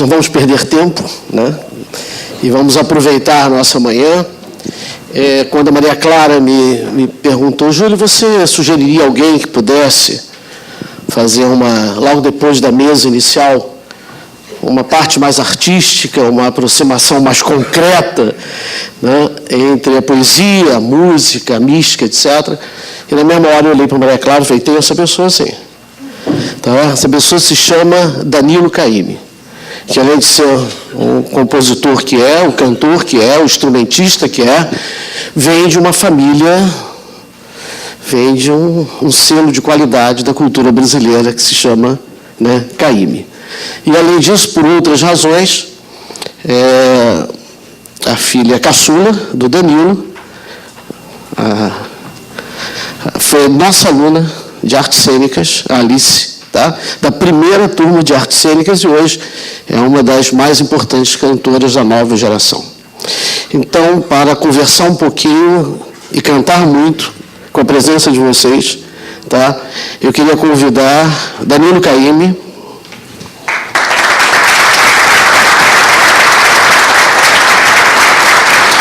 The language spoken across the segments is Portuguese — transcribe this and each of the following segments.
não vamos perder tempo, né? E vamos aproveitar a nossa manhã. Quando a Maria Clara me perguntou, Júlio, você sugeriria alguém que pudesse fazer logo depois da mesa inicial, uma parte mais artística, uma aproximação mais concreta, né, entre a poesia, a música, a mística, etc. E na mesma hora eu olhei para a Maria Clara e falei, tem essa pessoa sim. Tá? Essa pessoa se chama Danilo Caymmi, que além de ser um compositor que o cantor que o instrumentista que vem de uma família, vem de um selo de qualidade da cultura brasileira que se chama, né, Caymmi. E, além disso, por outras razões, a filha caçula do Danilo foi nossa aluna de artes cênicas, a Alice, tá? Da primeira turma de artes cênicas, e hoje é uma das mais importantes cantoras da nova geração. Então, para conversar um pouquinho e cantar muito com a presença de vocês, tá? Eu queria convidar Danilo Caymmi,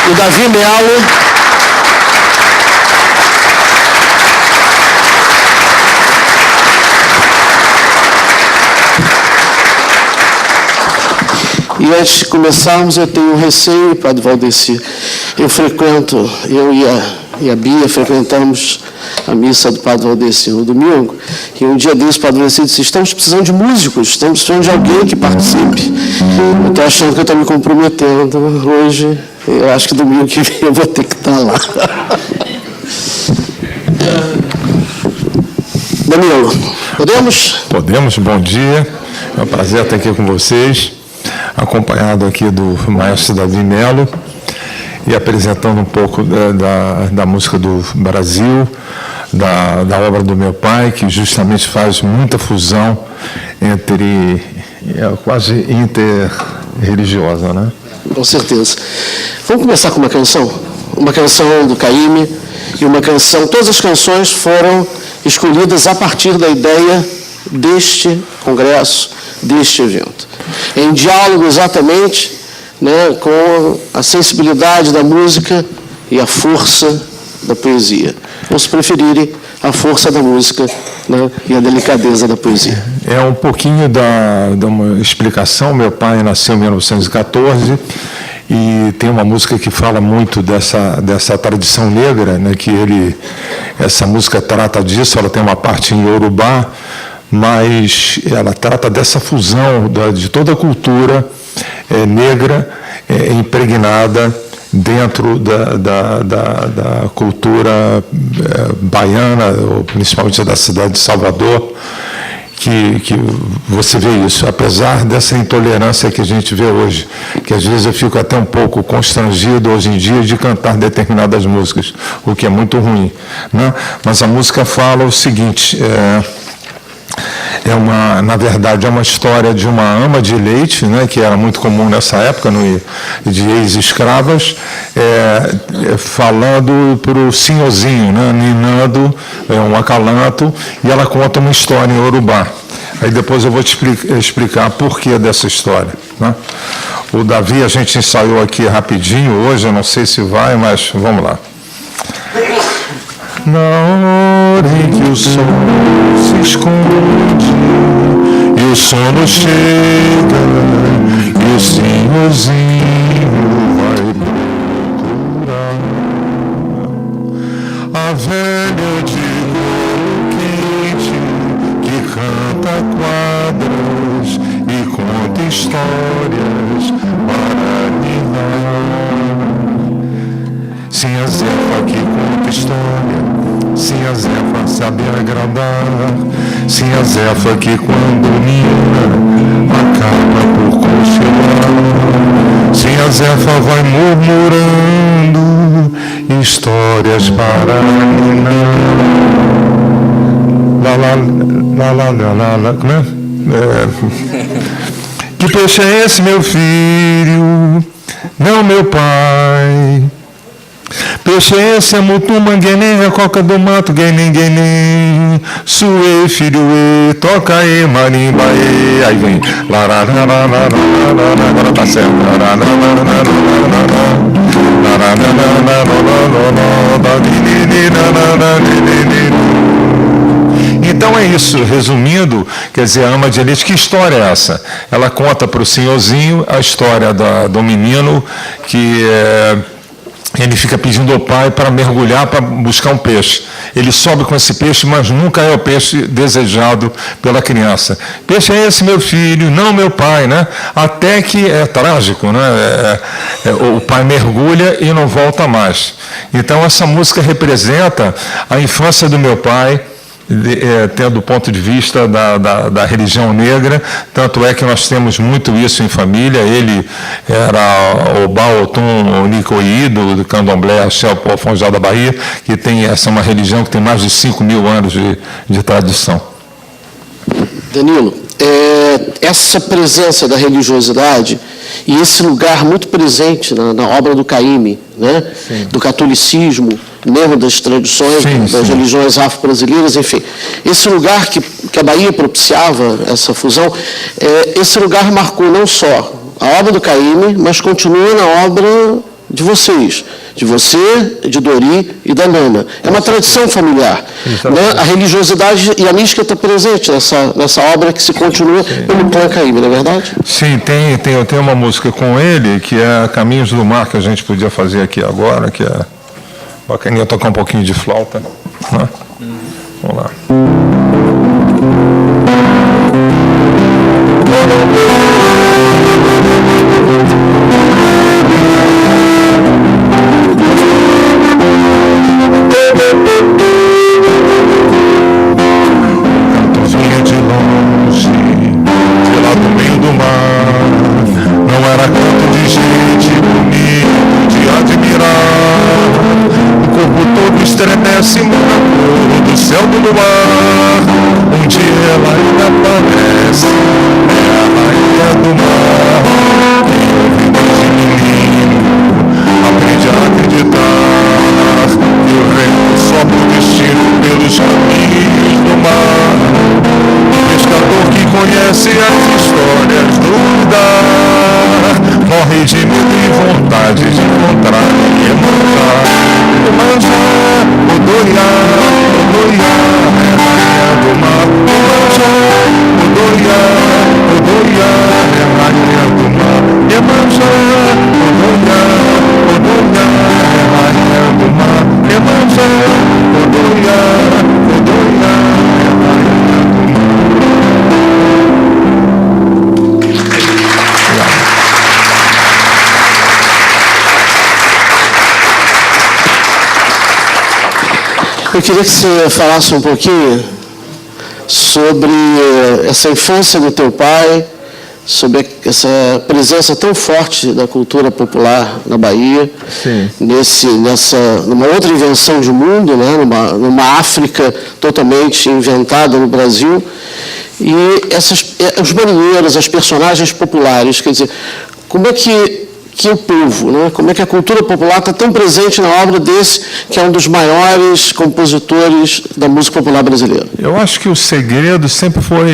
o Davi Mello, e antes de começarmos, eu tenho um receio, Padre Valdeci. Eu e a Bia frequentamos a missa do Padre Valdeci no domingo, e um dia desse o Padre Valdeci disse, estamos precisando de músicos, estamos precisando de alguém que participe. Eu estou achando que eu estou me comprometendo hoje. Eu acho que domingo que vem eu vou ter que estar lá. Danilo, podemos? Podemos, bom dia. É um prazer estar aqui com vocês, acompanhado aqui do maestro Davi Mello, e apresentando um pouco da música do Brasil, da obra do meu pai, que justamente faz muita fusão quase interreligiosa, né? Com certeza. Vamos começar com uma canção do Caymmi, e uma canção, todas as canções foram escolhidas a partir da ideia deste congresso, deste evento. Em diálogo exatamente, né, com a sensibilidade da música e a força da poesia. Ou, se preferirem, a força da música, né, e a delicadeza da poesia. É um pouquinho de uma explicação. Meu pai nasceu em 1914 e tem uma música que fala muito dessa tradição negra, né, essa música trata disso. Ela tem uma parte em Yorubá, mas ela trata dessa fusão de toda a cultura negra impregnada dentro da cultura baiana, ou principalmente da cidade de Salvador, que você vê isso, apesar dessa intolerância que a gente vê hoje, que às vezes eu fico até um pouco constrangido hoje em dia de cantar determinadas músicas, o que é muito ruim, né? Mas a música fala o seguinte, na verdade, é uma história de uma ama de leite, né, que era muito comum nessa época, de ex-escravas, falando para o senhorzinho, né, ninando um acalanto, e ela conta uma história em Urubá. Aí depois eu vou te explicar por que dessa história, né? O Davi, a gente ensaiou aqui rapidinho hoje, eu não sei se vai, mas vamos lá. Na hora em que o sol se esconde e o sono chega e o senhorzinho vai procurar a velha de couro quente que canta quadras e conta histórias para animar. Sim, a Zefa que conta história, sim, a Zefa sabe agradar, sim, a Zefa que quando mina acaba por cochilar, sim, a Zefa vai murmurando histórias para animar. Como é? Que peixe é esse, meu filho? Não, meu pai. Peixe esse é mutumba, guenem, é coca do mato, guenem, guenem. Suê, filho, e, toca e, marimba, e. Aí vem. Agora tá certo. Então é isso, resumindo, quer dizer, a ama de elite, que história é essa? Ela conta para o senhorzinho a história do menino que ele fica pedindo ao pai para mergulhar, para buscar um peixe. Ele sobe com esse peixe, mas nunca é o peixe desejado pela criança. Peixe é esse, meu filho, não meu pai, né? Até que é trágico, né? O pai mergulha e não volta mais. Então essa música representa a infância do meu pai, tendo o ponto de vista da religião negra, tanto é que nós temos muito isso em família. Ele era o Baotum, o Nicoí, do Candomblé, Axé, o Afonso da Bahia, que tem essa uma religião que tem mais de 5.000 anos de tradição. Danilo, essa presença da religiosidade e esse lugar muito presente na obra do Caymmi, né? Do catolicismo, mesmo das tradições, das religiões afro-brasileiras, enfim. Esse lugar que a Bahia propiciava, essa fusão, esse lugar marcou não só a obra do Caymmi, mas continua na obra de vocês, de você, de Dori e da Nana. É uma tradição familiar. Né? A religiosidade e a mística está presente nessa obra que se continua pelo clã Caymmi, não é verdade? Sim, eu tenho uma música com ele, que é Caminhos do Mar, que a gente podia fazer aqui agora, que é bacaninha, tocar um pouquinho de flauta. Né? Vamos lá. Cantozinha de longe, de lá do meio do mar, não era canto de gente bonita de admirar. O corpo todo estremece na cor do céu do luar. Um dia ela ainda aparece, é a rainha do mar. Quem ouve desde menino aprende a acreditar que o vento sopra o destino pelos caminhos do mar. O pescador que conhece as histórias do lugar morre de medo e vontade de encontrar Iemanjá, Odoiá, é rainha do mar. Iemanjá, Odoiá, é rainha do mar. Iemanjá, Odoiá, é rainha do mar. Iemanjá, Odoiá, é rainha do mar. Eu queria que você falasse um pouquinho sobre essa infância do teu pai, sobre essa presença tão forte da cultura popular na Bahia, numa outra invenção de mundo, né? numa África totalmente inventada no Brasil, e os marinheiros, as personagens populares, quer dizer, como é que o povo, né? Como é que a cultura popular está tão presente na obra desse, que é um dos maiores compositores da música popular brasileira? Eu acho que o segredo sempre foi,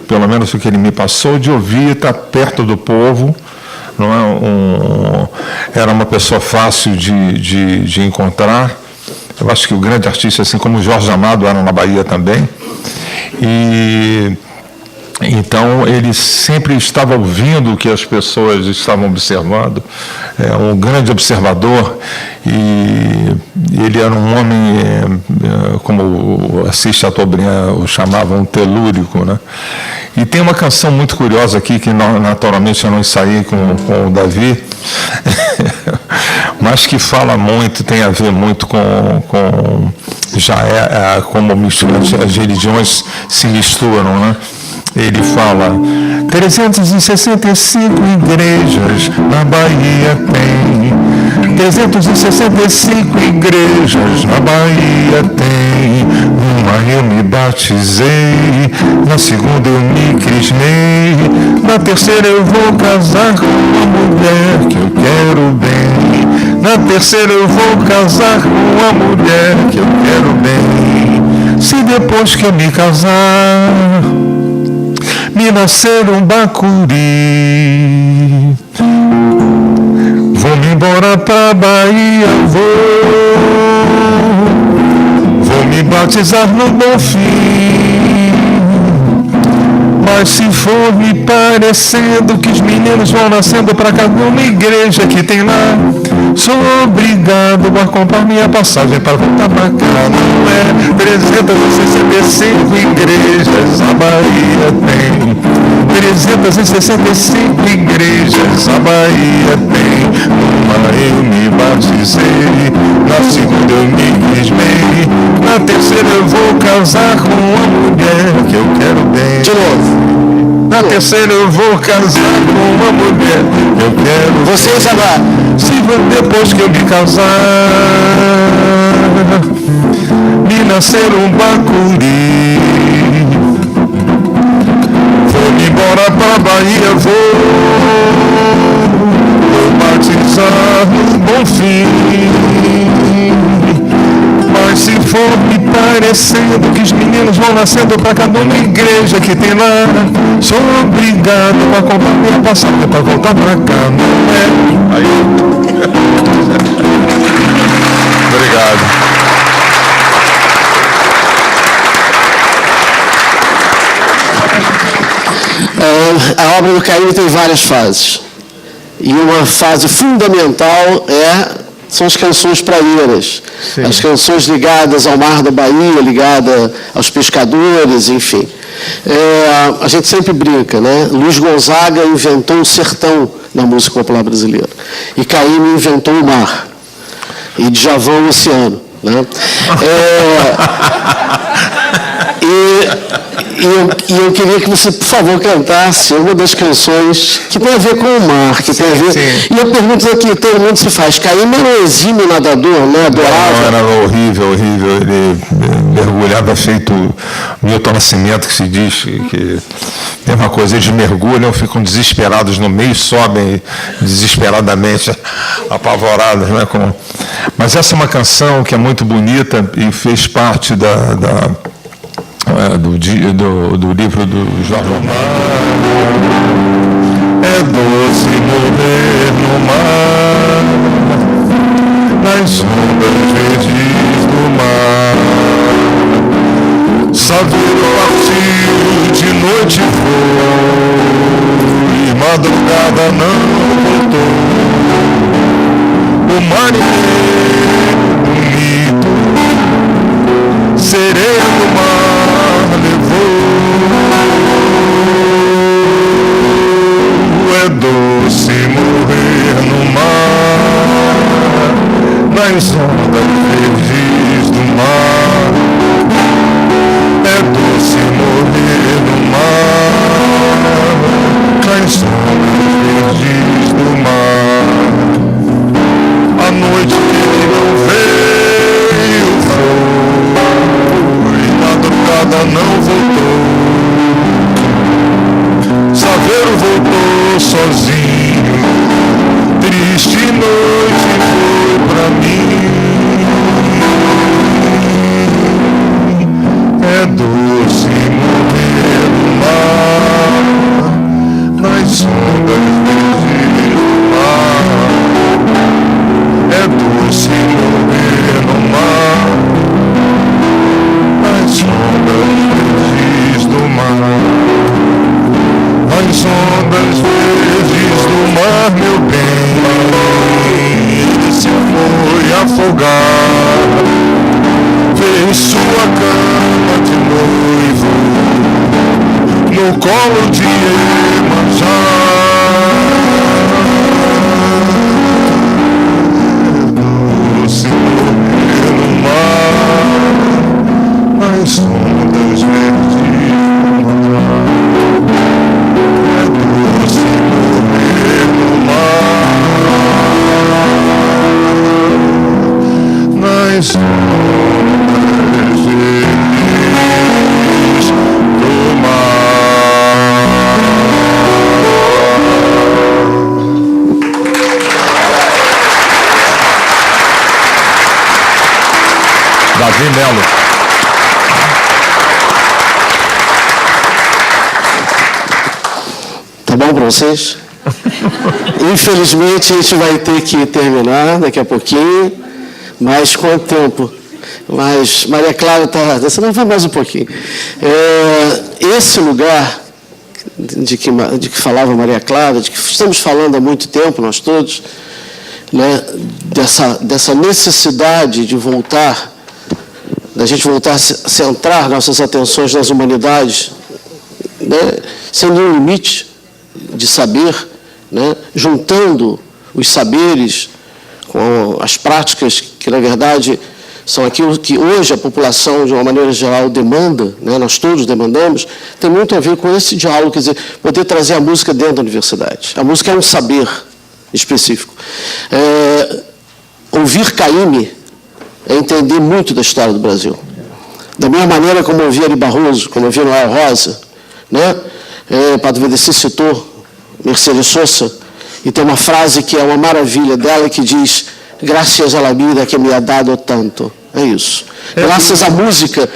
pelo menos o que ele me passou, de ouvir, estar perto do povo. Não é era uma pessoa fácil de encontrar. Eu acho que o grande artista, assim como o Jorge Amado era na Bahia também. Então, ele sempre estava ouvindo o que as pessoas estavam observando, um grande observador, e ele era um homem, como o Assis Chateaubriand o chamava, um telúrico, né? E tem uma canção muito curiosa aqui, que naturalmente eu não ensaiei com o Davi, mas que fala muito, tem a ver muito com como as religiões se misturam, né? Ele fala, 365 igrejas na Bahia tem, 365 igrejas na Bahia tem, numa eu me batizei, na segunda eu me crismei, na terceira eu vou casar com uma mulher que eu quero bem, Na terceira eu vou casar com a mulher que eu quero bem. Se depois que eu me casar me nascer um bacuri, vou-me embora pra Bahia, vou me batizar no Bonfim. Mas se for me parecendo que os meninos vão nascendo pra cada uma igreja que tem lá, sou obrigado a comprar minha passagem para voltar pra cá. Não é 365 igrejas a Bahia tem. 365 igrejas a Bahia tem. Numa eu me batizei, na segunda eu me crismei, na terceira eu vou casar com uma mulher que eu quero bem. De novo. Na terceira eu vou casar com uma mulher que eu quero. Vocês agora. Se depois que eu me casar me nascer um bacuri, vou-me embora pra Bahia, vou batizar no Bonfim. Mas se for me parecendo que os meninos vão nascendo pra cada uma igreja que tem lá, sou obrigado a comprar minha passagem pra voltar pra cá. Não é? Aí. Obrigado. A obra do Caymmi tem várias fases. E uma fase fundamental são as canções praeiras. Sim. As canções ligadas ao mar da Bahia, ligadas aos pescadores, enfim. A gente sempre brinca, né? Luiz Gonzaga inventou o sertão na música popular brasileira. E Caymmi inventou o mar. E Djavan o oceano. Né? E eu queria que você, por favor, cantasse uma das canções que tem a ver com o mar, que tem a ver... Sim. E eu pergunto aqui, todo mundo se faz. Caymmi era um exímio nadador, né? Adorava. Não, era horrível. Ele mergulhava feito Milton Nascimento, que se diz que tem uma coisa, eles mergulham, ficam desesperados no meio, sobem desesperadamente, apavorados, né? Mas essa é uma canção que é muito bonita e fez parte do livro do Jorge Amado. É doce morrer no mar, nas ondas verdes do mar. Saveiro partiu, de noite foi, e madrugada não voltou. O marinheiro bonito, sereia do mar levou. É doce morrer no mar, nas ondas verdes do mar. É doce morrer no mar, nas ondas verdes do mar. A noite que não veio foi, madrugada não voltou. Saveiro voltou sozinho, triste noite foi pra mim. É doce morrer no mar, nas ondas verdes do mar. É doce morrer no mar, nas ondas verdes do mar. Nas ondas verdes do mar, meu bem, ele se foi afogar. Fez sua cama de noivo no colo de Iemanjá. Doce morrer no mar, nas ondas verdes do mar. É doce morrer no mar, nas ondas verdes do mar. Davi Melo. Tá bom para vocês? Infelizmente, a gente vai ter que terminar daqui a pouquinho, mas quanto tempo? Mas Maria Clara está... Você não vai mais um pouquinho. Esse lugar de que falava Maria Clara, de que estamos falando há muito tempo, nós todos, né, dessa necessidade de voltar, da gente voltar a centrar nossas atenções nas humanidades, né, sem nenhum limite de saber, né, juntando os saberes com as práticas que, na verdade, são aquilo que hoje a população, de uma maneira geral, demanda, né, nós todos demandamos, tem muito a ver com esse diálogo, quer dizer, poder trazer a música dentro da universidade. A música é um saber específico. Ouvir Caymmi é entender muito da história do Brasil. Da mesma maneira como ouvir Ari Barroso, como ouvir Noel Rosa, né? Padre Vedeci citou Mercedes Sosa, e tem uma frase que é uma maravilha dela, que diz: graças à vida que me ha dado tanto. É isso. Graças à música,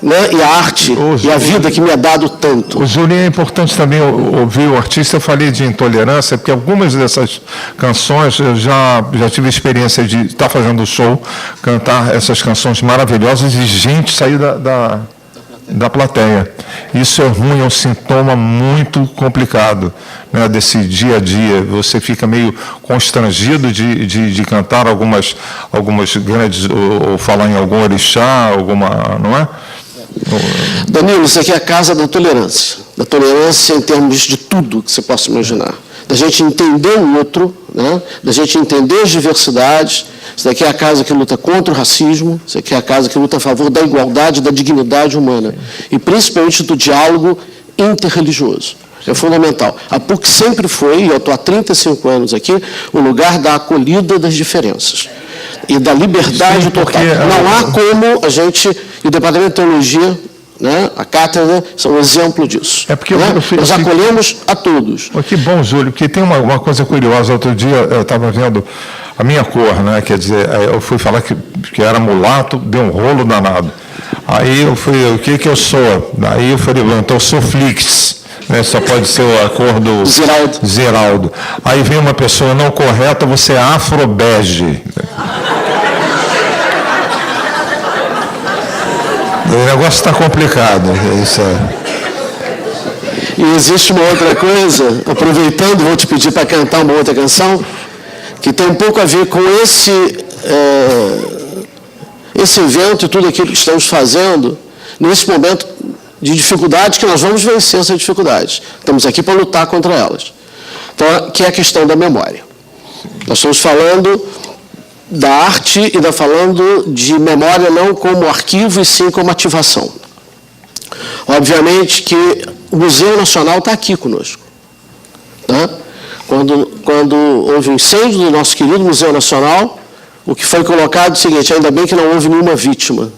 né, e à arte e à vida que me ha dado tanto. O Julinho, é importante também ouvir o artista. Eu falei de intolerância, porque algumas dessas canções eu já tive a experiência de estar fazendo show, cantar essas canções maravilhosas e gente sair da plateia. Isso é ruim, é um sintoma muito complicado, né, desse dia a dia. Você fica meio constrangido de cantar algumas grandes, ou falar em algum orixá, não é? Danilo, isso aqui é a casa da tolerância em termos de tudo que você possa imaginar. Da gente entender o outro, né, da gente entender as diversidades. Isso daqui é a casa que luta contra o racismo, isso aqui é a casa que luta a favor da igualdade, da dignidade humana, e principalmente do diálogo interreligioso. É fundamental. A PUC sempre foi, e eu estou há 35 anos aqui, o lugar da acolhida das diferenças e da liberdade total. Não há como a gente, e o Departamento de Teologia, né, a cátedra, são um exemplo disso. É porque né? Nós acolhemos a todos. Que bom, Júlio, porque tem uma coisa curiosa. Outro dia eu estava vendo a minha cor, né? Quer dizer, eu fui falar que era mulato, deu um rolo danado. Aí eu fui, o que eu sou? Aí eu falei, então eu sou Flix, né? Só pode ser a cor do Ziraldo. Aí vem uma pessoa não correta, você é afrobege. O negócio está complicado. Isso E existe uma outra coisa, aproveitando, vou te pedir para cantar uma outra canção, que tem um pouco a ver com esse evento e tudo aquilo que estamos fazendo, nesse momento de dificuldade, que nós vamos vencer essas dificuldades. Estamos aqui para lutar contra elas. Então, que é a questão da memória. Nós estamos falando da arte e falando de memória não como arquivo, e sim como ativação. Obviamente que o Museu Nacional está aqui conosco. Tá? Quando houve um incêndio do nosso querido Museu Nacional, o que foi colocado é o seguinte: ainda bem que não houve nenhuma vítima.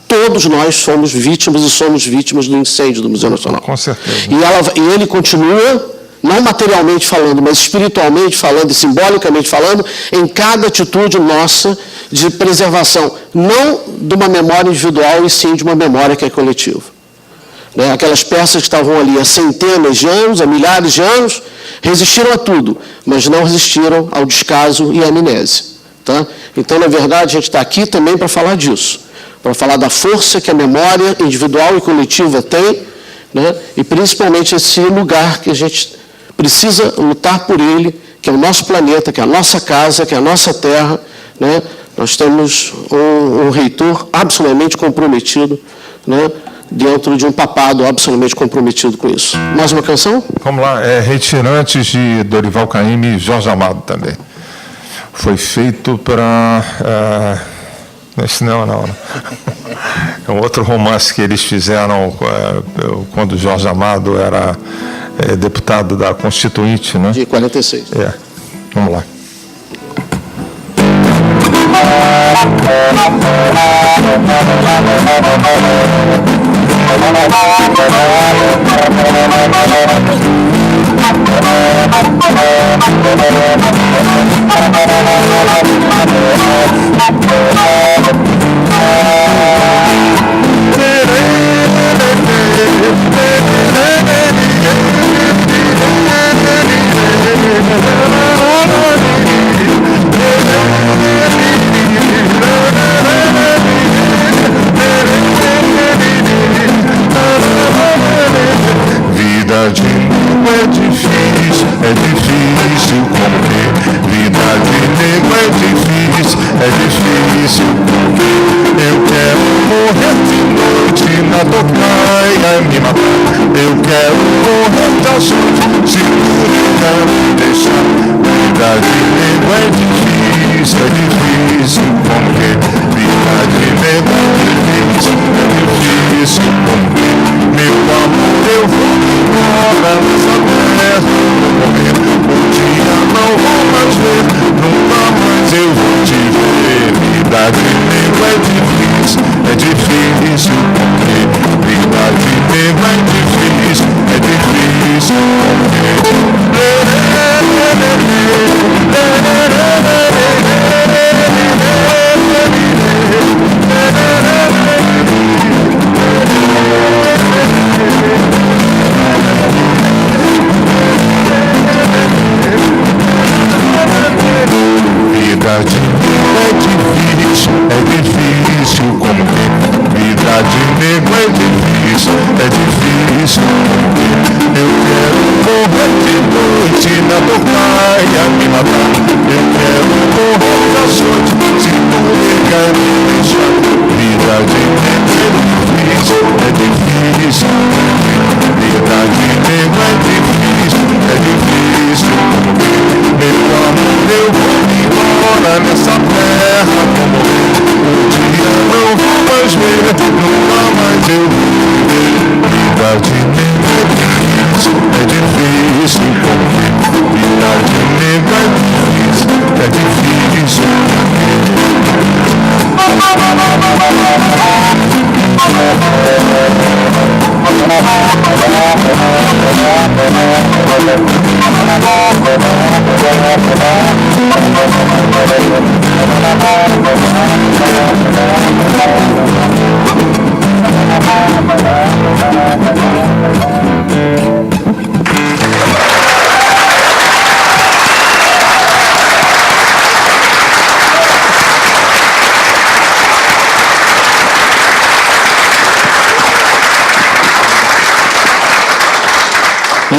Todos nós somos vítimas e somos vítimas do incêndio do Museu Nacional. Com certeza. E ele continua, não materialmente falando, mas espiritualmente falando e simbolicamente falando, em cada atitude nossa de preservação, não de uma memória individual, e sim de uma memória que é coletiva. Né? Aquelas peças que estavam ali há centenas de anos, há milhares de anos, resistiram a tudo, mas não resistiram ao descaso e à amnésia. Tá? Então, na verdade, a gente está aqui também para falar disso, para falar da força que a memória individual e coletiva tem, né? E principalmente esse lugar que a gente precisa lutar por ele, que é o nosso planeta, que é a nossa casa, que é a nossa terra, né? Nós temos um reitor absolutamente comprometido, né? Dentro de um papado absolutamente comprometido com isso. Mais uma canção? Vamos lá, Retirantes, de Dorival Caymmi e Jorge Amado também. Foi feito para... Não. É um outro romance que eles fizeram quando Jorge Amado era deputado da Constituinte, né? De 46. Vamos lá.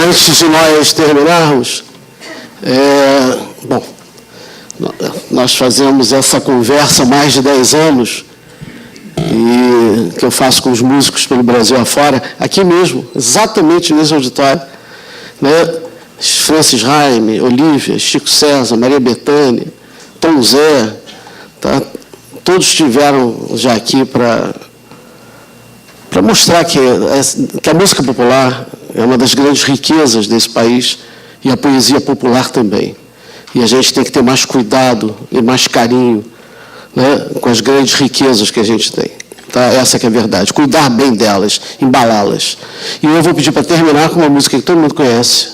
Antes de nós terminarmos, nós fazemos essa conversa há mais de 10 anos, e que eu faço com os músicos pelo Brasil afora, aqui mesmo, exatamente nesse auditório, né? Francis Raime, Olívia, Chico César, Maria Bethânia, Tom Zé, tá? Todos estiveram já aqui para mostrar que a música popular é uma das grandes riquezas desse país, e a poesia popular também. E a gente tem que ter mais cuidado e mais carinho, né, com as grandes riquezas que a gente tem. Tá? Essa que é a verdade. Cuidar bem delas, embalá-las. E eu vou pedir para terminar com uma música que todo mundo conhece,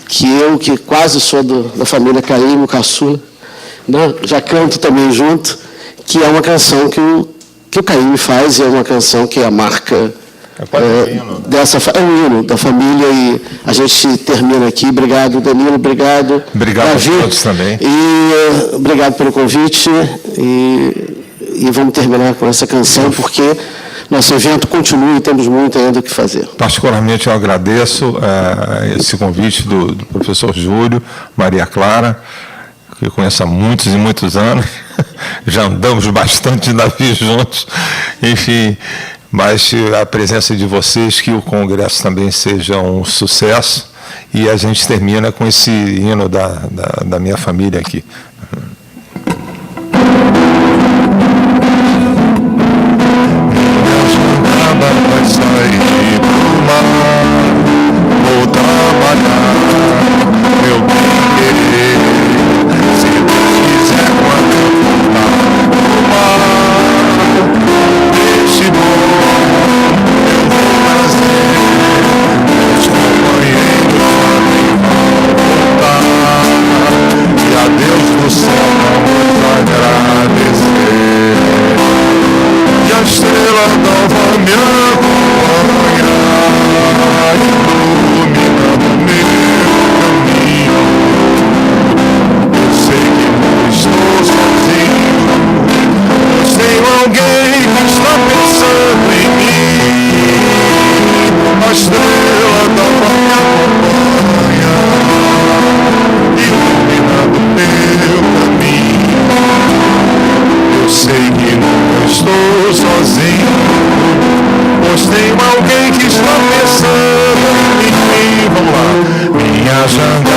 que eu, que quase sou da família Caymmi, o caçula, né, já canto também junto, que é uma canção que o Caymmi faz, e é uma canção que é a marca é um hino da família, e a gente termina aqui. Obrigado, Danilo, obrigado Davi, a todos também. E obrigado pelo convite, e vamos terminar com essa canção, porque nosso evento continua e temos muito ainda o que fazer. Particularmente eu agradeço esse convite do professor Júlio, Maria Clara, que eu conheço há muitos e muitos anos, já andamos bastante de navio juntos, enfim, mas a presença de vocês, que o congresso também seja um sucesso, e a gente termina com esse hino da minha família aqui. Vai sair pro mar, vou trabalhar, meu bem-querer, se Deus quiser, quando eu voltar pro mar, deixe bom, eu vou fazer, meus companheiros também vão voltar, e a Deus do céu vamos agradecer. E a estrela nova me acompanha, iluminando meu caminho. Eu sei que não estou sozinho, pois tenho alguém que está pensando em mim. A estrela nova me acompanha, iluminando meu caminho. Eu sei que não estou sozinho, pois tenho alguém que está pensando em mim. Vamos lá. Minha jangada